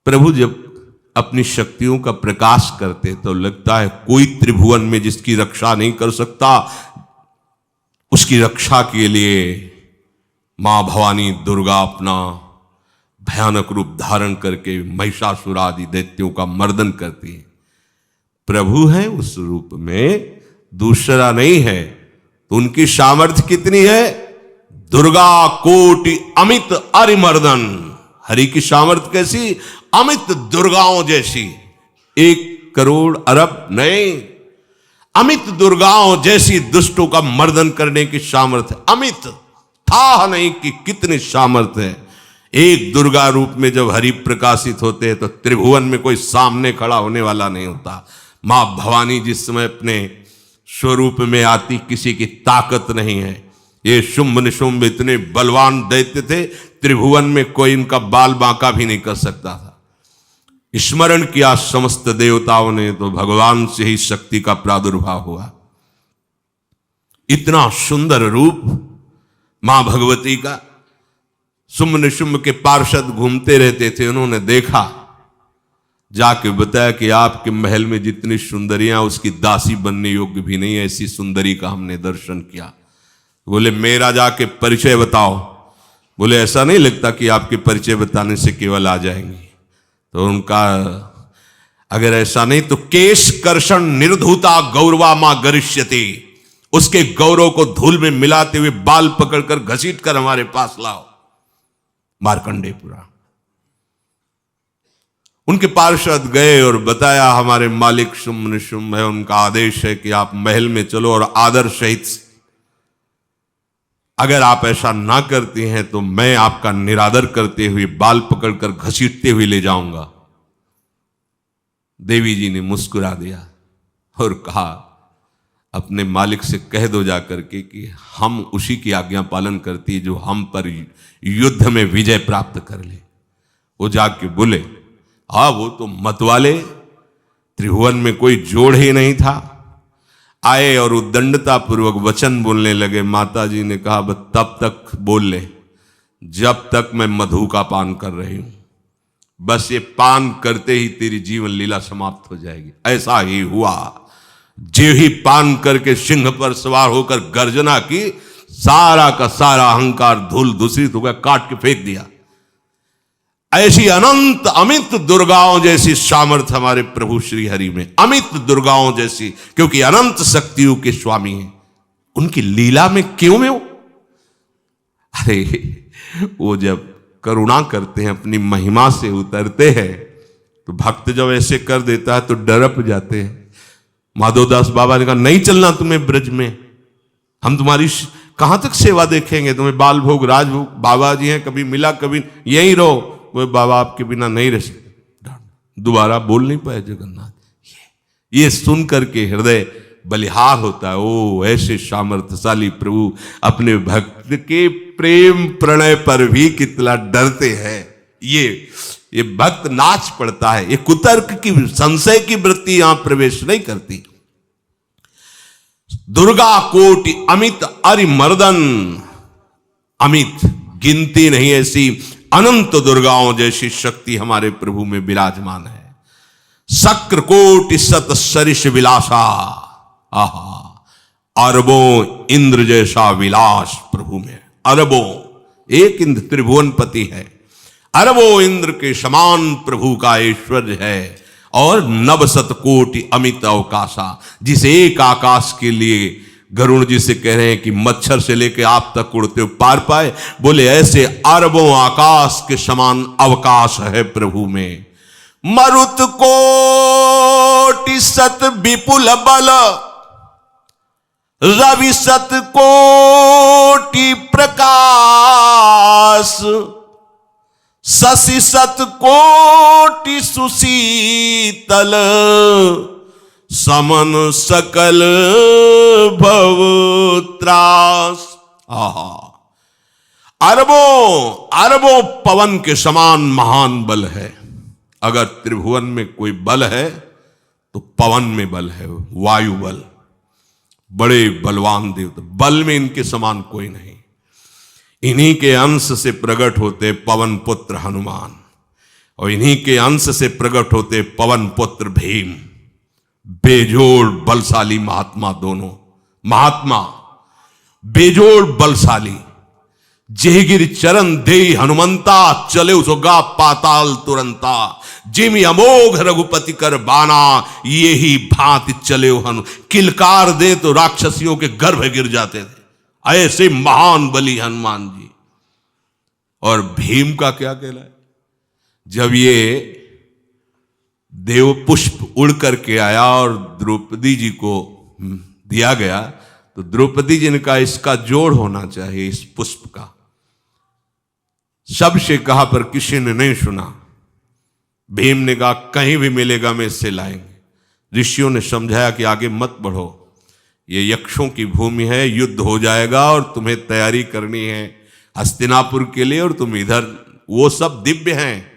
प्रभु जब अपनी शक्तियों का प्रकाश करते तो लगता है कोई त्रिभुवन में जिसकी रक्षा नहीं कर सकता। उसकी रक्षा के लिए मां भवानी दुर्गा अपना भयानक रूप धारण करके महिषासुर आदि दैत्यों का मर्दन करती है। प्रभु है उस रूप में, दूसरा नहीं है। तो उनकी सामर्थ्य कितनी है? दुर्गा कोटि अमित अरिमर्दन। हरि की सामर्थ्य कैसी? अमित दुर्गाओं जैसी। 1 करोड़ अरब नहीं, अमित दुर्गाओं जैसी दुष्टों का मर्दन करने की सामर्थ्य। अमित था नहीं कि कितनी सामर्थ्य है। एक दुर्गा रूप में जब हरि प्रकाशित होते हैं तो त्रिभुवन में कोई सामने खड़ा होने वाला नहीं होता। मां भवानी जिस समय अपने स्वरूप में आती, किसी की ताकत नहीं है। ये शुंभ निशुंभ इतने बलवान दैत्य थे, त्रिभुवन में कोई इनका बाल बांका भी नहीं कर सकता था। स्मरण किया समस्त देवताओं ने तो भगवान से ही शक्ति का प्रादुर्भाव हुआ। इतना सुंदर रूप मां भगवती का। शुंभ निशुंभ के पार्षद घूमते रहते थे, उन्होंने देखा, जाके बताया कि आपके महल में जितनी सुंदरियां उसकी दासी बनने योग्य भी नहीं है, ऐसी सुंदरी का हमने दर्शन किया। बोले मेरा जाके परिचय बताओ। बोले ऐसा नहीं लगता कि आपके परिचय बताने से केवल आ जाएंगी। तो उनका अगर ऐसा नहीं तो केश कर्षण निर्धूता गौरवा मां गरिष्यति। उसके गौरव को धूल में मिलाते हुए बाल पकड़कर घसीट कर हमारे पास लाओ। मार्कंडेय पुराण। उनके पार्षद गए और बताया हमारे मालिक शुंभ निशुंभ है, उनका आदेश है कि आप महल में चलो और आदर सहित, अगर आप ऐसा ना करती हैं तो मैं आपका निरादर करते हुए बाल पकड़कर घसीटते हुए ले जाऊंगा। देवी जी ने मुस्कुरा दिया और कहा अपने मालिक से कह दो जाकर के कि हम उसी की आज्ञा पालन करती है जो हम पर युद्ध में विजय प्राप्त कर ले। वो जाके बोले हाँ वो तो मतवाले, त्रिभुवन में कोई जोड़ ही नहीं था। आए और उद्दंडता पूर्वक वचन बोलने लगे। माता जी ने कहा बस तब तक बोल ले जब तक मैं मधु का पान कर रही हूं। बस ये पान करते ही तेरी जीवन लीला समाप्त हो जाएगी। ऐसा ही हुआ। जो ही पान करके सिंह पर सवार होकर गर्जना की, सारा का सारा अहंकार धूल दूषित हो गया, काट के फेंक दिया। ऐसी अनंत अमित दुर्गाओं जैसी सामर्थ्य हमारे प्रभु श्री हरि में, अमित दुर्गाओं जैसी, क्योंकि अनंत शक्तियों के स्वामी हैं। उनकी लीला में क्यों में हो? अरे वो जब करुणा करते हैं, अपनी महिमा से उतरते हैं, तो भक्त जब ऐसे कर देता है तो डरप जाते हैं। माधवदास बाबा ने कहा नहीं चलना तुम्हें ब्रज में, हम तुम्हारी कहां तक सेवा देखेंगे, तुम्हें बाल भोग राजभोग। बाबा जी हैं, कभी मिला कभी यहीं रहो। वो बाबा आपके बिना नहीं रह सकते। दोबारा बोल नहीं पाए जगन्नाथ। ये सुन करके हृदय बलिहार होता है। ओ ऐसे सामर्थ्यशाली प्रभु अपने भक्त के प्रेम प्रणय पर भी कितना डरते हैं। ये भक्त नाच पड़ता है। ये कुतर्क की, संशय की वृत्ति यहां प्रवेश नहीं करती। दुर्गा कोटि अमित अरिमर्दन। अमित गिनती नहीं, ऐसी अनंत दुर्गाओं जैसी शक्ति हमारे प्रभु में विराजमान है। शक्र कोटि सत सरिष विलासा। आहा, अरबों इंद्र जैसा विलास प्रभु में। अरबों, एक इंद्र त्रिभुवनपति है, अरबों इंद्र के समान प्रभु का ऐश्वर्य है। और नवशत कोटि अमित अवकाशा, जिस एक आकाश के लिए गरुड़ जी से कह रहे हैं कि मच्छर से लेकर आप तक उड़ते हो पार पाए, बोले ऐसे अरबों आकाश के समान अवकाश है प्रभु में। मरुत कोटि सत विपुल बल, रवि सत कोटि प्रकाश, शशि सत कोटि सुशीतल, समन सकल भव त्रास। अरबों पवन के समान महान बल है। अगर त्रिभुवन में कोई बल है तो पवन में बल है, वायु बल। बड़े बलवान देवता, बल में इनके समान कोई नहीं। इन्हीं के अंश से प्रकट होते पवन पुत्र हनुमान। और इन्हीं के अंश से प्रकट होते पवन पुत्र भीम, बेजोड़ बलशाली महात्मा। दोनों महात्मा बेजोड़ बलशाली। जेहगिर चरण दे हनुमंता, चले उसोगा पाताल तुरंता। जिमि अमोघ रघुपति कर बाना, ये ही भांति चले हनु। किलकार दे तो राक्षसियों के गर्भ गिर जाते थे। ऐसे महान बली हनुमान जी। और भीम का क्या कहला है? जब ये देव पुष्प उड़ करके आया और द्रौपदी जी को दिया गया, तो द्रौपदी जी ने कहा इसका जोड़ होना चाहिए, इस पुष्प का। सबसे कहा पर किसी ने नहीं सुना। भीम ने कहा कहीं भी मिलेगा मैं इससे लाएंगे। ऋषियों ने समझाया कि आगे मत बढ़ो, ये यक्षों की भूमि है, युद्ध हो जाएगा और तुम्हें तैयारी करनी है हस्तिनापुर के लिए, और तुम इधर। वो सब दिव्य हैं,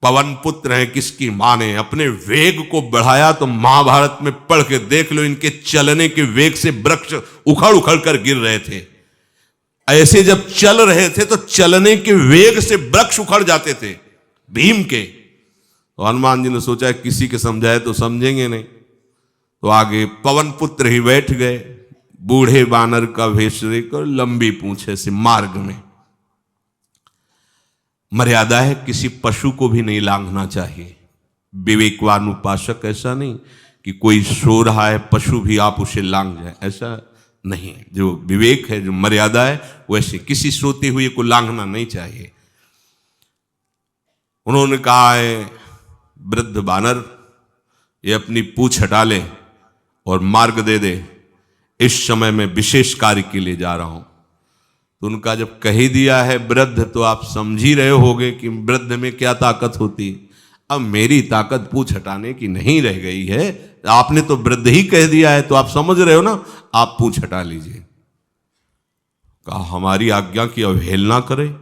पवन पुत्र हैं। किसकी मां ने अपने वेग को बढ़ाया तो महाभारत में पढ़ के देख लो, इनके चलने के वेग से वृक्ष उखड़ उखड़ कर गिर रहे थे। ऐसे जब चल रहे थे तो चलने के वेग से वृक्ष उखड़ जाते थे भीम के। तो हनुमान जी ने सोचा किसी के समझाए तो समझेंगे नहीं, तो आगे पवन पुत्र ही बैठ गए, बूढ़े बानर का वेश लेकर, लंबी पूंछे से। मार्ग में मर्यादा है, किसी पशु को भी नहीं लांघना चाहिए। विवेकवान उपासक ऐसा नहीं कि कोई सो रहा है पशु भी आप उसे लांघ जाए, ऐसा नहीं। जो विवेक है, जो मर्यादा है, वैसे किसी सोते हुए को लांघना नहीं चाहिए। उन्होंने कहा है वृद्ध बानर, ये अपनी पूंछ हटा ले और मार्ग दे दे, इस समय मैं विशेष कार्य के लिए जा रहा हूं। तो उनका जब कह ही दिया है वृद्ध, तो आप समझ ही रहे होगे कि वृद्ध में क्या ताकत होती। अब मेरी ताकत पूंछ हटाने की नहीं रह गई है, आपने तो वृद्ध ही कह दिया है, तो आप समझ रहे हो ना, आप पूंछ हटा लीजिए। कहा हमारी आज्ञा की अवहेलना करे,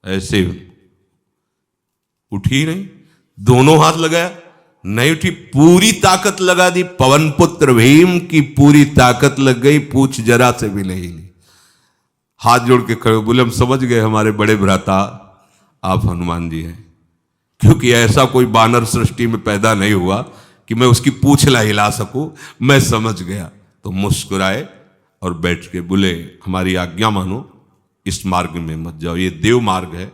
ऐसे उठी नहीं, दोनों हाथ लगाया, नहीं उठी, पूरी ताकत लगा दी। पवन पुत्र भीम की पूरी ताकत लग गई, पूछ जरा से भी नहीं ली। हाथ जोड़ के खड़े बोले हम समझ गए हमारे बड़े भ्राता आप हनुमान जी हैं, क्योंकि ऐसा कोई बानर सृष्टि में पैदा नहीं हुआ कि मैं उसकी पूंछ ला हिला सकूं। मैं समझ गया। तो मुस्कुराए और बैठ के बोले हमारी आज्ञा मानो, इस मार्ग में मत जाओ, ये देव मार्ग है।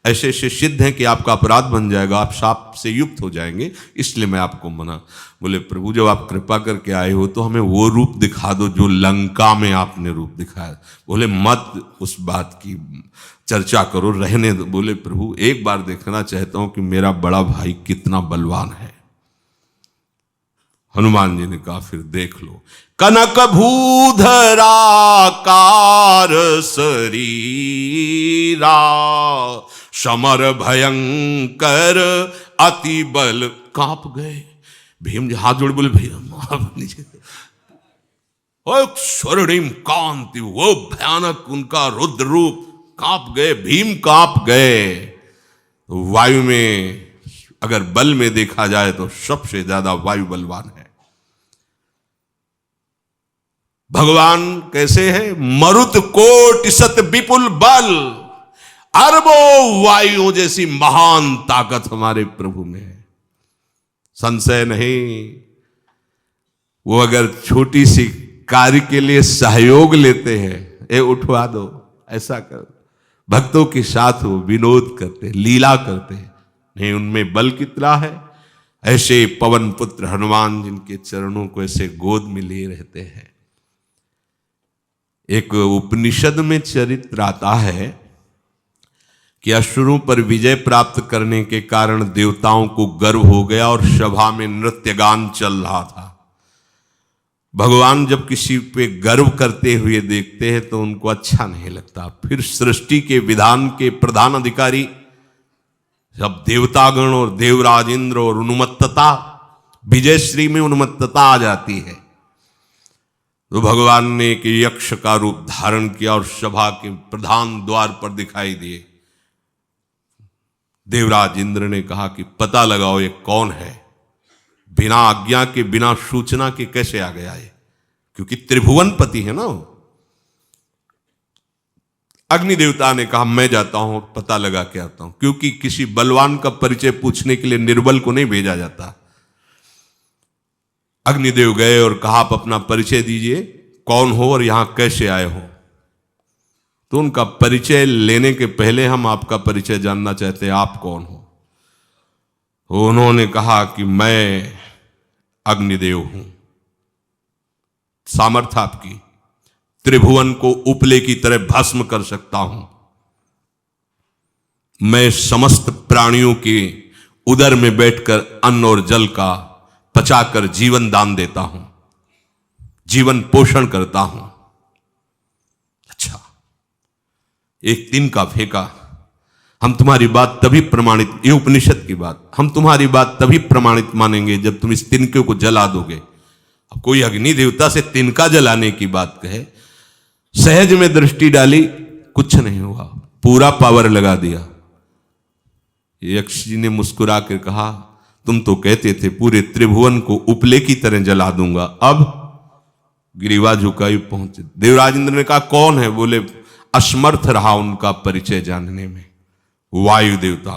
ऐसे ऐसे सिद्ध हैं कि आपका अपराध बन जाएगा, आप शाप से युक्त हो जाएंगे, इसलिए मैं आपको मना। बोले प्रभु जब आप कृपा करके आए हो तो हमें वो रूप दिखा दो जो लंका में आपने रूप दिखाया। बोले मत उस बात की चर्चा करो, रहने दो। बोले प्रभु एक बार देखना चाहता हूं कि मेरा बड़ा भाई कितना बलवान है। हनुमान जी ने कहा फिर देख लो। कनक भूधराकार शरीरा, समर भयंकर अति बल। कांप गए भीम जी, हाथ जोड़ बोले भैया नीचे। स्वर्णिम कांति, वो भयानक उनका रुद्र रूप, कांप गए भीम, कांप गए। वायु में अगर बल में देखा जाए तो सबसे ज्यादा वायु बलवान है। भगवान कैसे है? मरुत कोटि सत विपुल बल, अरबों वायु जैसी महान ताकत हमारे प्रभु में है, संशय नहीं। वो अगर छोटी सी कार्य के लिए सहयोग लेते हैं, ए उठवा दो, ऐसा कर, भक्तों के साथ वो विनोद करते, लीला करते, नहीं उनमें बल कितना है। ऐसे पवन पुत्र हनुमान जिनके चरणों को ऐसे गोद में लिए रहते हैं। एक उपनिषद में चरित्र आता है कि असुरों पर विजय प्राप्त करने के कारण देवताओं को गर्व हो गया और सभा में नृत्य गान चल रहा था। भगवान जब किसी पे गर्व करते हुए देखते हैं तो उनको अच्छा नहीं लगता। फिर सृष्टि के विधान के प्रधान अधिकारी जब देवतागण और देवराज इंद्र और उन्मत्तता, विजयश्री में उन्मत्तता आ जाती है, तो भगवान ने एक यक्ष का रूप धारण किया और सभा के प्रधान द्वार पर दिखाई दिए। देवराज इंद्र ने कहा कि पता लगाओ ये कौन है, बिना आज्ञा के बिना सूचना के कैसे आ गया ये, क्योंकि त्रिभुवनपति है ना। अग्नि देवता ने कहा मैं जाता हूं, पता लगा के आता हूं, क्योंकि किसी बलवान का परिचय पूछने के लिए निर्बल को नहीं भेजा जाता। अग्निदेव गए और कहा आप अपना परिचय दीजिए, कौन हो और यहां कैसे आए हो। तो उनका परिचय लेने के पहले हम आपका परिचय जानना चाहते हैं, आप कौन हो। उन्होंने कहा कि मैं अग्निदेव हूं। सामर्थ्य आपकी, त्रिभुवन को उपले की तरह भस्म कर सकता हूं। मैं समस्त प्राणियों के उदर में बैठकर अन्न और जल का पचाकर जीवन दान देता हूं, जीवन पोषण करता हूं। अच्छा, एक तिनका फेंका, हम तुम्हारी बात तभी प्रमाणित, ये उपनिषद की बात, हम तुम्हारी बात तभी प्रमाणित मानेंगे जब तुम इस तिनके को जला दोगे। अब कोई अग्नि देवता से तिनका जलाने की बात कहे, सहज में दृष्टि डाली, कुछ नहीं हुआ, पूरा पावर लगा दिया। यक्ष जी ने मुस्कुरा कर कहा तुम तो कहते थे पूरे त्रिभुवन को उपले की तरह जला दूंगा, अब गिरीवा झुकाई पहुंचे। देवराज इंद्र ने कहा कौन है। बोले असमर्थ रहा उनका परिचय जानने में, वायु देवता।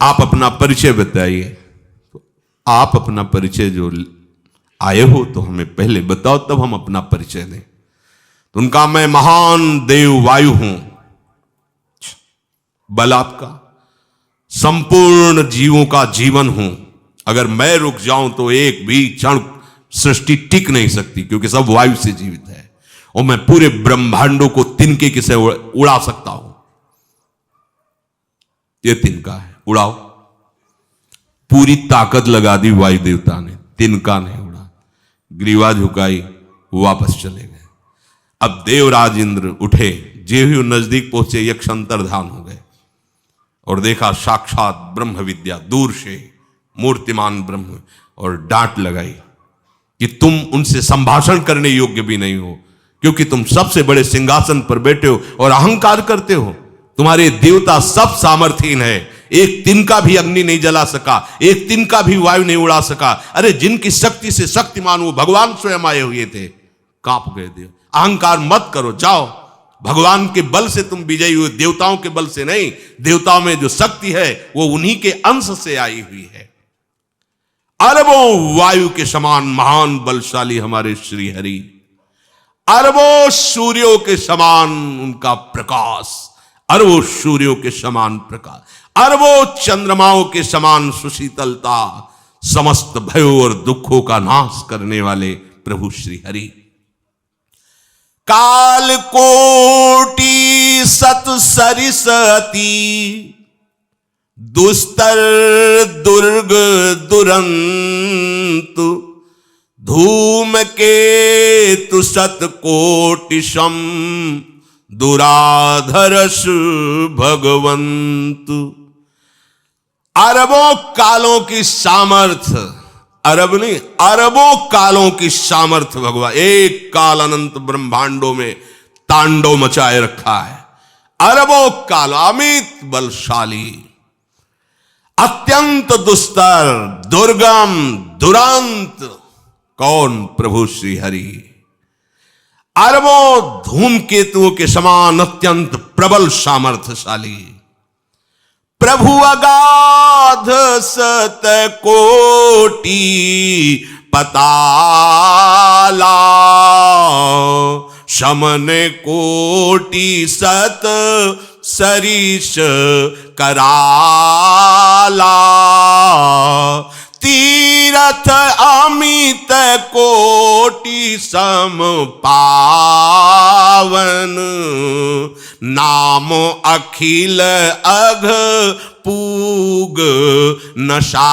आप अपना परिचय बताइए। तो आप अपना परिचय जो आए हो तो हमें पहले बताओ, तब हम अपना परिचय दें। तो उनका मैं महान देव वायु हूं। बल आपका, संपूर्ण जीवों का जीवन हूं। अगर मैं रुक जाऊं तो एक भी क्षण सृष्टि टिक नहीं सकती, क्योंकि सब वायु से जीवित है। और मैं पूरे ब्रह्मांडों को तिनके के से उड़ा सकता हूं। ये तिनका है, उड़ाओ। पूरी ताकत लगा दी वायु देवता ने, तिनका नहीं उड़ा। ग्रीवा झुकाई, वापस चले गए। अब देवराज इंद्र उठे, जे ही नजदीक पहुंचे यक्ष अंतर्धान हो गए और देखा साक्षात ब्रह्म विद्या, दूर से मूर्तिमान ब्रह्म, और डांट लगाई कि तुम उनसे संभाषण करने योग्य भी नहीं हो, क्योंकि तुम सबसे बड़े सिंहासन पर बैठे हो और अहंकार करते हो। तुम्हारे देवता सब सामर्थ्यहीन है, एक तिनका भी अग्नि नहीं जला सका, एक तिनका भी वायु नहीं उड़ा सका। अरे जिनकी शक्ति से शक्तिमान वो भगवान स्वयं आए हुए थे, कांप गए देव। अहंकार मत करो, जाओ। भगवान के बल से तुम विजयी हुए, देवताओं के बल से नहीं। देवताओं में जो शक्ति है वो उन्हीं के अंश से आई हुई है। अरबों वायु के समान महान बलशाली हमारे श्री हरि, अरबों सूर्यों के समान उनका प्रकाश, अरबों सूर्यों के समान प्रकाश, अरबों चंद्रमाओं के समान सुशीतलता, समस्त भयों और दुखों का नाश करने वाले प्रभु श्री हरि। काल कोटि सत सरिसती, दुस्तर दुर्ग दुरंत, धूम के तु सत कोटि सम, दुराधरस भगवंत। अरबों कालों की सामर्थ्य, अरब नहीं अरबों कालों की सामर्थ्य भगवान, एक काल अनंत ब्रह्मांडों में तांडव मचाए रखा है। अरबों काल, अमित बलशाली, अत्यंत दुस्तर, दुर्गम, दुरांत, कौन? प्रभु श्री हरि। अरबों धूमकेतुओं के समान अत्यंत प्रबल सामर्थ्यशाली, प्रभु अगाध सत कोटि पताला, शमन कोटि सत सरिष कराला, तीरथ अमित कोटि सम पावन, नाम अखिल अघ पूग नशावन।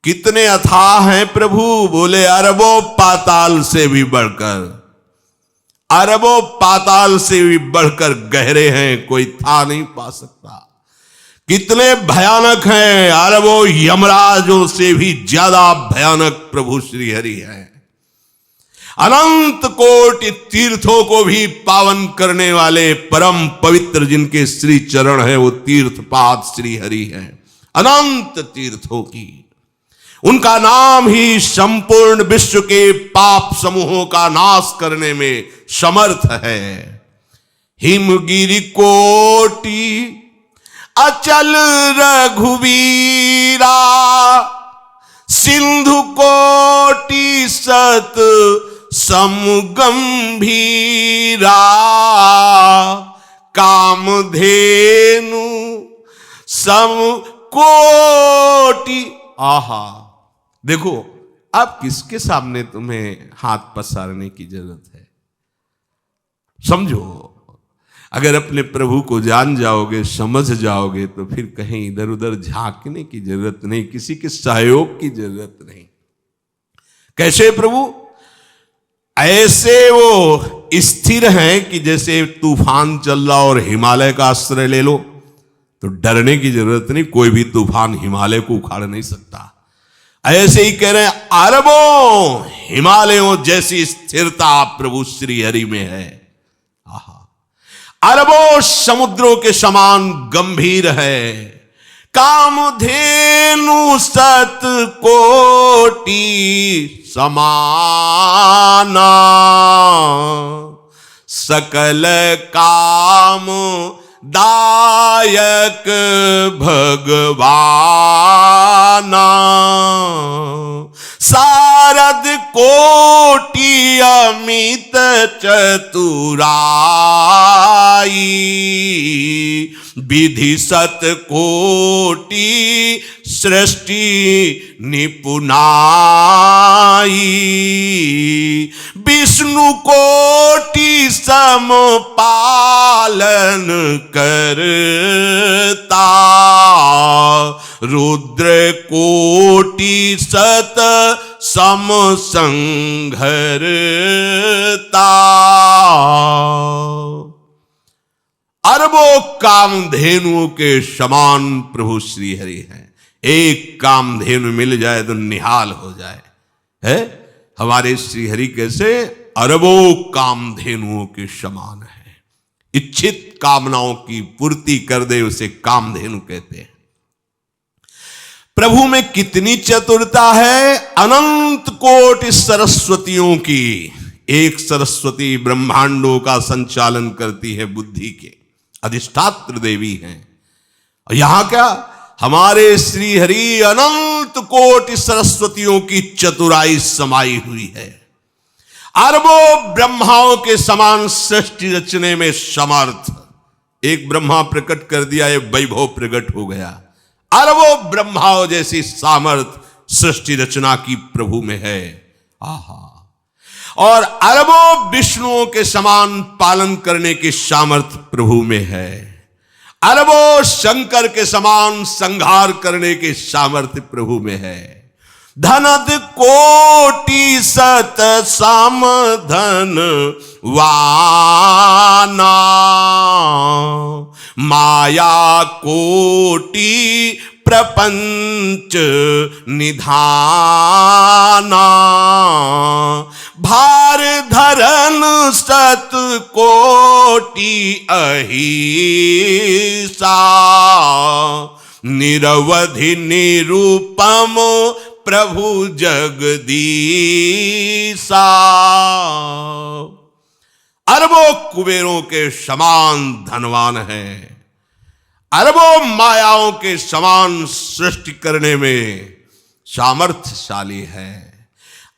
कितने अथाह हैं प्रभु, बोले अरबों पाताल से भी बढ़कर, अरबों पाताल से भी बढ़कर गहरे हैं, कोई था नहीं पा सकता। कितने भयानक हैं, अरबों यमराजों से भी ज्यादा भयानक प्रभु श्री हरि हैं। अनंत कोटि तीर्थों को भी पावन करने वाले परम पवित्र जिनके श्री चरण है, वो तीर्थपाद श्री हरि हैं। अनंत तीर्थों की उनका नाम ही संपूर्ण विश्व के पाप समूहों का नाश करने में समर्थ है। हिमगिरि कोटि अचल रघुवीरा, सिंधु कोटि सत समगंभीरा, कामधेनु सम कोटि। आहा, देखो अब किसके सामने तुम्हें हाथ पसारने की जरूरत है? समझो, अगर अपने प्रभु को जान जाओगे, समझ जाओगे, तो फिर कहीं इधर उधर झांकने की जरूरत नहीं, किसी के सहयोग की जरूरत नहीं। कैसे प्रभु? ऐसे वो स्थिर हैं कि जैसे तूफान चल रहा और हिमालय का आश्रय ले लो तो डरने की जरूरत नहीं, कोई भी तूफान हिमालय को उखाड़ नहीं सकता। ऐसे ही कह रहे हैं, अरबों हिमालयों जैसी स्थिरता प्रभु श्री हरि में है। आहा, अरबों समुद्रों के समान गंभीर है। कामधेनु सत कोटि समाना, सकल काम दायक भगवाना, सारद कोटि अमित चतुराई, विधि सत कोटि सृष्टि निपुणाई, विष्णु कोटि सम पालन करता, रुद्र कोटि सत सम संघरता। अरबों कामधेनुओं के समान प्रभु श्री हरि हैं। एक कामधेनु मिल जाए तो निहाल हो जाए। है हमारे श्री हरि कैसे? अरबों कामधेनुओं के समान है। इच्छित कामनाओं की पूर्ति कर दे उसे कामधेनु कहते हैं। प्रभु में कितनी चतुरता है! अनंत कोटि सरस्वतियों की एक सरस्वती ब्रह्मांडों का संचालन करती है, बुद्धि के अधिष्ठात्र देवी हैं। और यहां क्या, हमारे श्री हरि अनंत कोटि सरस्वतियों की चतुराई समाई हुई है। अरबों ब्रह्माओं के समान सृष्टि रचने में समर्थ। एक ब्रह्मा प्रकट कर दिया, ये वैभव प्रकट हो गया। अरबों ब्रह्माओं जैसी सामर्थ सृष्टि रचना की प्रभु में है। आहा, और अरबों विष्णुओं के समान पालन करने की सामर्थ्य प्रभु में है। अरबों शंकर के समान संहार करने की सामर्थ्य प्रभु में है। धनद कोटि सत सम धन वाना, माया कोटि प्रपंच निधाना, भार धरन सत कोटि अहिसा, निरवधि निरूपम प्रभु जगदीसा। अरबों कुबेरों के समान धनवान है। अरबों मायाओं के समान सृष्टि करने में सामर्थ्यशाली है।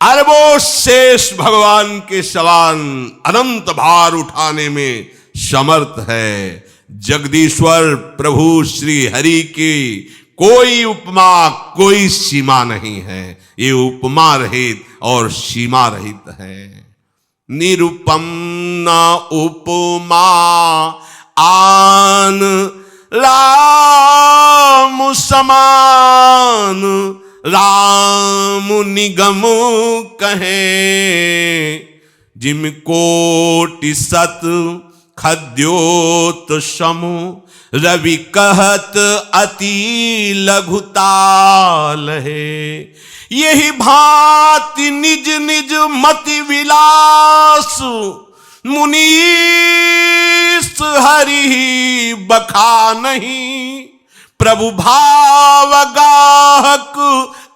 अरबों शेष भगवान के समान अनंत भार उठाने में समर्थ है। जगदीश्वर प्रभु श्री हरि की कोई उपमा, कोई सीमा नहीं है। ये उपमा रहित और सीमा रहित है। निरुपम न उपमा आन राम समान, राम निगम कहे, जिम कोटि सत खद्योत समु, रवि कहत अति लघुताल है। यही भांति निज निज मति विलास, मुनीस हरि बखा नहीं, प्रभु भाव गाहक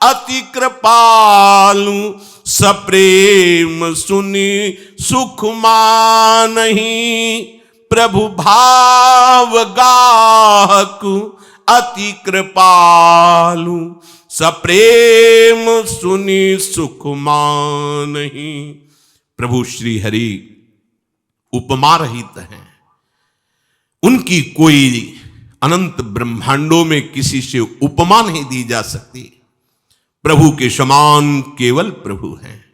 अति कृपालु, सप्रेम सुनि सुख मानहि। प्रभु भाव गाहक अति कृपालु, सप्रेम सुनि सुख मानहि। प्रभु श्री हरि उपमा रहित हैं, उनकी कोई अनंत ब्रह्मांडों में किसी से उपमा नहीं दी जा सकती। प्रभु के समान केवल प्रभु हैं,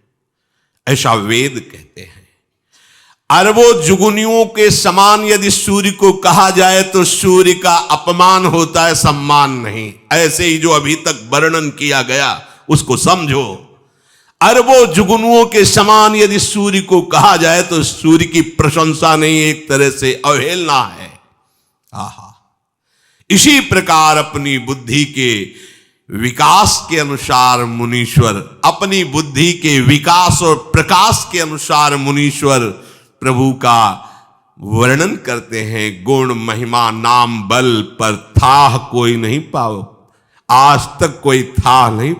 ऐसा वेद कहते हैं। अरबों जुगुनियों के समान यदि सूर्य को कहा जाए तो सूर्य का अपमान होता है, सम्मान नहीं। ऐसे ही जो अभी तक वर्णन किया गया उसको समझो। अरबों जुगनुओं के समान यदि सूर्य को कहा जाए तो सूर्य की प्रशंसा नहीं, एक तरह से अवहेलना है। आहा, इसी प्रकार अपनी बुद्धि के विकास के अनुसार मुनीश्वर, अपनी बुद्धि के विकास और प्रकाश के अनुसार मुनीश्वर प्रभु का वर्णन करते हैं। गुण महिमा नाम बल पर थाह कोई नहीं पाओ, आज तक कोई था नहीं।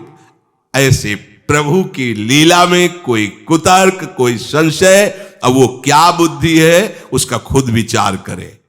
ऐसे प्रभु की लीला में कोई कुतर्क, कोई संशय, अब वो क्या बुद्धि है उसका खुद विचार करे।